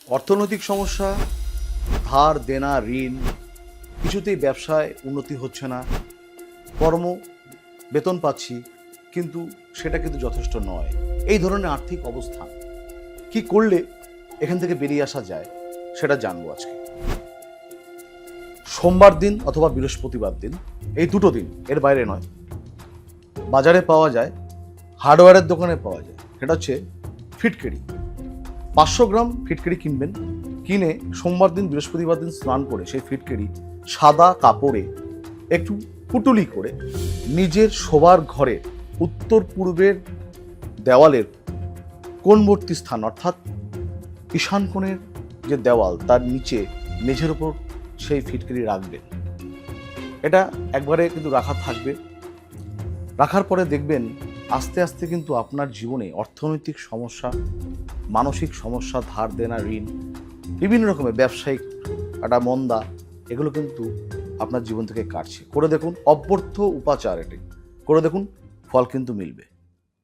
অর্থনৈতিক সমস্যা, ধার দেনা ঋণ, কিছুতেই ব্যবসায় উন্নতি হচ্ছে না, কর্ম বেতন পাচ্ছি কিন্তু সেটা কিন্তু যথেষ্ট নয়, এই ধরনের আর্থিক অবস্থান কি করলে এখান থেকে বেরিয়ে আসা যায় সেটা জানবো আজকে। সোমবার দিন অথবা বৃহস্পতিবার দিন, এই দুটো দিন, এর বাইরে নয়। বাজারে পাওয়া যায়, হার্ডওয়্যারের দোকানে পাওয়া যায়, সেটা হচ্ছে ফিটকিরি। 500 গ্রাম ফিটকিরি কিনবেন, কিনে সোমবার দিন বৃহস্পতিবার দিন স্নান করে সেই ফিটকিরি সাদা কাপড়ে একটু পুটুলি করে নিজের শোবার ঘরের উত্তর পূর্বের দেওয়ালের কোণবর্তী স্থান, অর্থাৎ ঈশান কোণের যে দেওয়াল তার নিচে মেঝের ওপর সেই ফিটকিরি রাখবেন। এটা একবারে কিন্তু রাখা থাকবে। রাখার পরে দেখবেন আস্তে আস্তে কিন্তু আপনার জীবনে অর্থনৈতিক সমস্যা, মানসিক সমস্যা, ধার দেনা ঋণ, বিভিন্ন রকমের ব্যবসায়িক একটা মন্দা, এগুলো কিন্তু আপনার জীবন থেকে কাটছে। করে দেখুন, অব্যর্থ উপাচার এটি করে দেখুন, ফল কিন্তু মিলবে।